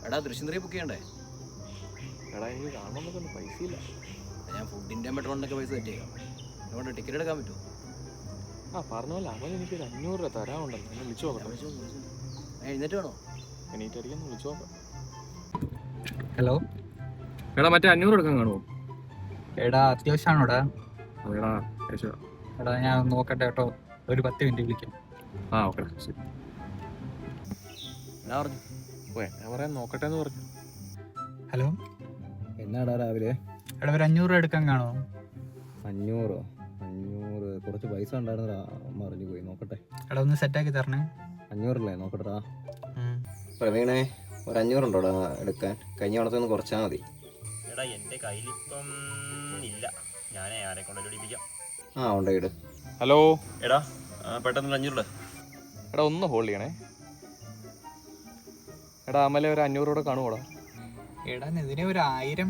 എടാ ദൃശ്യം 3 ബുക്ക് ചെയ്യണ്ടേ? എടാ എനിക്ക് കാണണമെന്നൊക്കെ പൈസയില്ല. ഞാൻ ഫുഡിൻ്റെ പെട്രോളിനൊക്കെ പൈസ സെറ്റ് ചെയ്യാം. അതുകൊണ്ട് ടിക്കറ്റ് എടുക്കാൻ പറ്റുമോ? പറഞ്ഞ പോലെ അവൻ എനിക്കൊരു 500 രൂപ തരാനുണ്ടല്ലോ. ഒന്ന് വിളിച്ചു നോക്കാം. എഴുന്നേറ്റ് വേണോ? എണീറ്റടിക്കാൻ വിളിച്ചു നോക്കാം. ഹലോ എടാ മറ്റേ 500 എടുക്കാൻ കാണുമോ? എടാ അത്യാവശ്യമാണോടാ? എടാ എടാ ഞാൻ നോക്കട്ടെ കേട്ടോ, ഒരു 10 മിനിറ്റ് വിളിക്കാം. ഓക്കെ ശരി. ഞാൻ പറഞ്ഞു ഞാൻ പറയാൻ നോക്കട്ടെ എന്ന് പറഞ്ഞു. ഹലോ എന്നാടാ രാവിലെ? എടാ ഒരു 500 രൂപ എടുക്കാൻ കാണോ? 500 കുറച്ച് പൈസ ഉണ്ടായിരുന്നടാ, അമ്മ അറിഞ്ഞു പോയി. നോക്കട്ടെ. എടാ ഒന്ന് സെറ്റാക്കി തരണേ. 500 നോക്കട്ടെടാ. പ്രവീണേ ഒരു 500 ഉണ്ടോടാ എടുക്കാൻ? കഴിഞ്ഞ ഓണത്തൊന്ന് കുറച്ചാൽ മതി. എടാ എൻ്റെ കയ്യിലിപ്പം ഇല്ല, ഞാൻ ആരെ കൊണ്ട് വിളിപ്പിക്കാം. ഉണ്ട് ഇട്. ഹലോ എടാ പെട്ടെന്ന് 500. എടാ ഒന്ന് ഹോൾഡ് ചെയ്യണേ. എടാ അമലെ ഒരു 500 കൂടെ കാണുമോടാ? എടാ ഇതിനെ ഒരു 1000